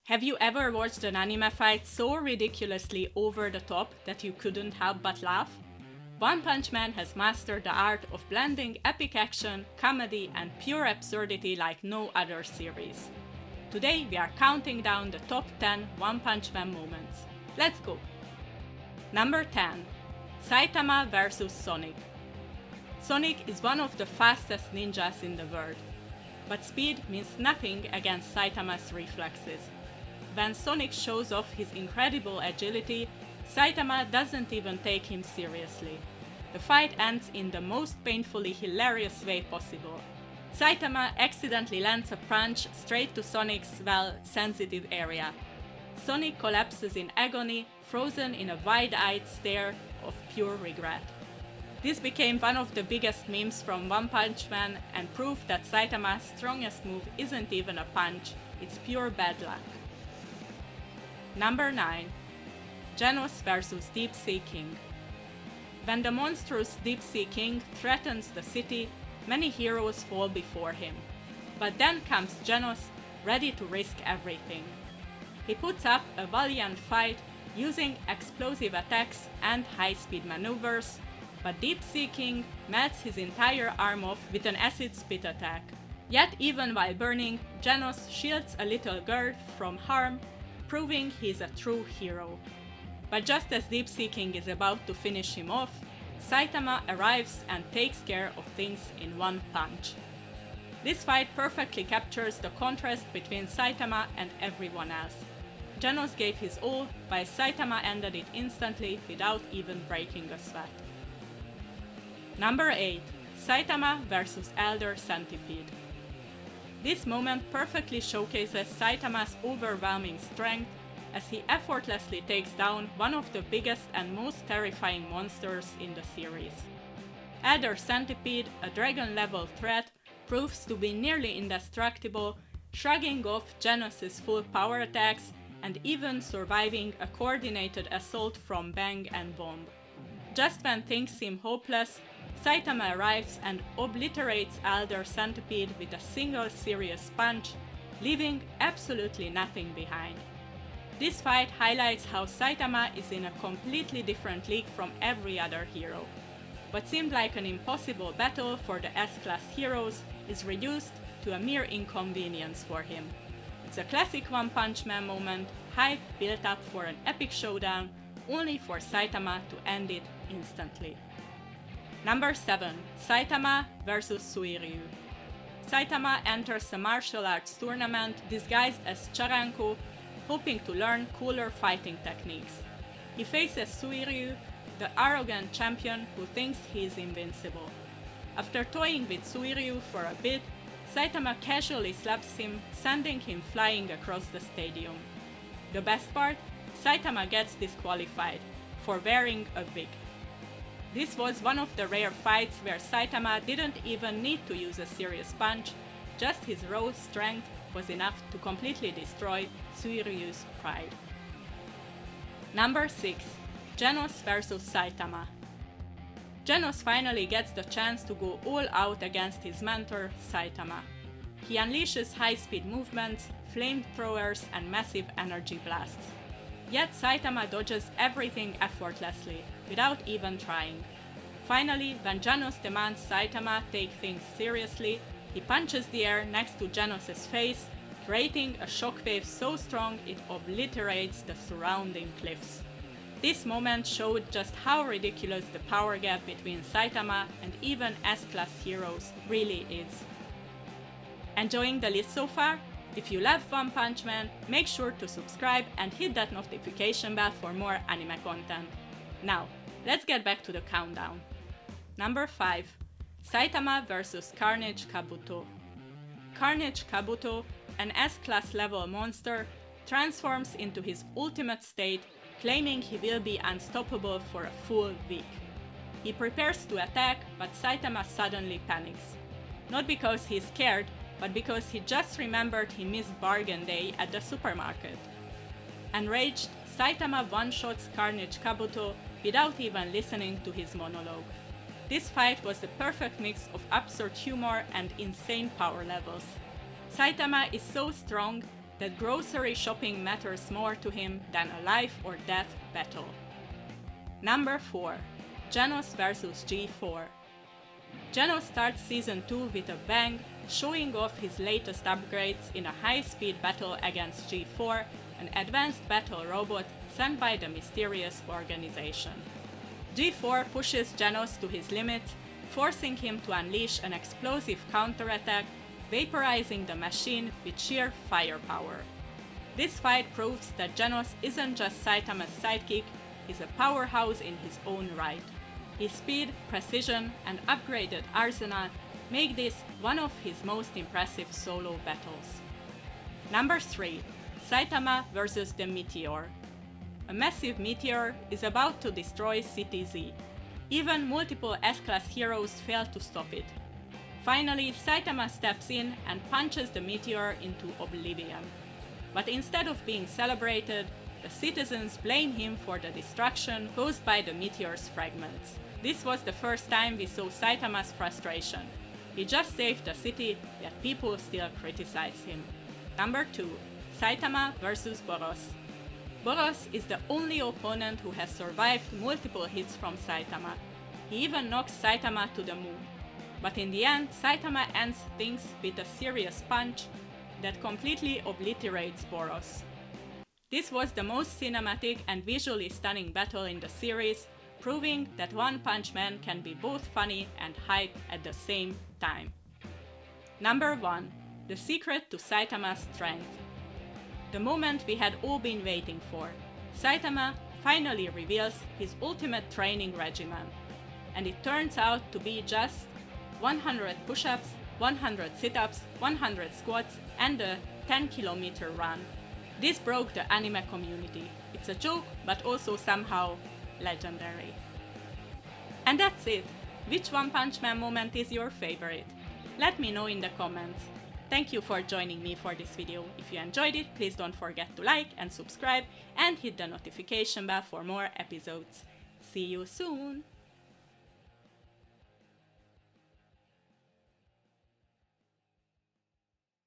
Have you ever watched an anime fight so ridiculously over the top that you couldn't help but laugh? One Punch Man has mastered the art of blending epic action, comedy, and pure absurdity like no other series. Today we are counting down the top 10 One Punch Man moments. Let's go! Number 10. Saitama vs Sonic. Sonic is one of the fastest ninjas in the world, but speed means nothing against Saitama's reflexes. When Sonic shows off his incredible agility, Saitama doesn't even take him seriously. The fight ends in the most painfully hilarious way possible. Saitama accidentally lands a punch straight to Sonic's, sensitive area. Sonic collapses in agony, frozen in a wide-eyed stare of pure regret. This became one of the biggest memes from One Punch Man and proved that Saitama's strongest move isn't even a punch, it's pure bad luck. Number 9. Genos vs Deep Sea King. When the monstrous Deep Sea King threatens the city, many heroes fall before him. But then comes Genos, ready to risk everything. He puts up a valiant fight using explosive attacks and high-speed maneuvers, but Deep Sea King melts his entire arm off with an acid spit attack. Yet even while burning, Genos shields a little girl from harm, proving he's a true hero. But just as Deep Sea King is about to finish him off, Saitama arrives and takes care of things in one punch. This fight perfectly captures the contrast between Saitama and everyone else. Genos gave his all, while Saitama ended it instantly without even breaking a sweat. Number 8. Saitama vs Elder Centipede. This moment perfectly showcases Saitama's overwhelming strength as he effortlessly takes down one of the biggest and most terrifying monsters in the series. Elder Centipede, a dragon-level threat, proves to be nearly indestructible, shrugging off Genos' full power attacks and even surviving a coordinated assault from Bang and Bomb. Just when things seem hopeless, Saitama arrives and obliterates Elder Centipede with a single serious punch, leaving absolutely nothing behind. This fight highlights how Saitama is in a completely different league from every other hero. What seemed like an impossible battle for the S-Class heroes is reduced to a mere inconvenience for him. It's a classic One Punch Man moment, hype built up for an epic showdown, only for Saitama to end it instantly. Number 7. Saitama vs Suiryu. Saitama enters a martial arts tournament disguised as Charanko, hoping to learn cooler fighting techniques. He faces Suiryu, the arrogant champion who thinks he is invincible. After toying with Suiryu for a bit, Saitama casually slaps him, sending him flying across the stadium. The best part? Saitama gets disqualified for wearing a wig. This was one of the rare fights where Saitama didn't even need to use a serious punch, just his raw strength was enough to completely destroy Suiryu's pride. Number 6. Genos vs Saitama. Genos finally gets the chance to go all out against his mentor, Saitama. He unleashes high-speed movements, flamethrowers, and massive energy blasts. Yet Saitama dodges everything effortlessly, without even trying. Finally, when Genos demands Saitama take things seriously, he punches the air next to Genos' face, creating a shockwave so strong it obliterates the surrounding cliffs. This moment showed just how ridiculous the power gap between Saitama and even S-Class heroes really is. Enjoying the list so far? If you love One Punch Man, make sure to subscribe and hit that notification bell for more anime content. Now, let's get back to the countdown. Number 5. Saitama vs Carnage Kabuto. Carnage Kabuto, an S-Class level monster, transforms into his ultimate state, claiming he will be unstoppable for a full week. He prepares to attack, but Saitama suddenly panics. Not because he's scared, but because he just remembered he missed bargain day at the supermarket. Enraged, Saitama one-shots Carnage Kabuto without even listening to his monologue. This fight was the perfect mix of absurd humor and insane power levels. Saitama is so strong, that grocery shopping matters more to him than a life or death battle. Number 4. Genos vs G4. Genos starts Season 2 with a bang, showing off his latest upgrades in a high-speed battle against G4, an advanced battle robot sent by the mysterious organization. G4 pushes Genos to his limit, forcing him to unleash an explosive counterattack, vaporizing the machine with sheer firepower. This fight proves that Genos isn't just Saitama's sidekick, he's a powerhouse in his own right. His speed, precision, and upgraded arsenal make this one of his most impressive solo battles. Number 3. Saitama vs the Meteor. A massive meteor is about to destroy City Z. Even multiple S-Class heroes fail to stop it. Finally, Saitama steps in and punches the meteor into oblivion. But instead of being celebrated, the citizens blame him for the destruction caused by the meteor's fragments. This was the first time we saw Saitama's frustration. He just saved the city, yet people still criticize him. Number 2. Saitama vs Boros. Boros is the only opponent who has survived multiple hits from Saitama. He even knocks Saitama to the moon. But in the end, Saitama ends things with a serious punch that completely obliterates Boros. This was the most cinematic and visually stunning battle in the series, proving that One Punch Man can be both funny and hype at the same time. Number 1. The secret to Saitama's strength. The moment we had all been waiting for. Saitama finally reveals his ultimate training regimen, and it turns out to be just 100 push-ups, 100 sit-ups, 100 squats, and a 10-kilometer run. This broke the anime community. It's a joke, but also somehow legendary. And that's it. Which One Punch Man moment is your favorite? Let me know in the comments. Thank you for joining me for this video. If you enjoyed it, please don't forget to like and subscribe and hit the notification bell for more episodes. See you soon!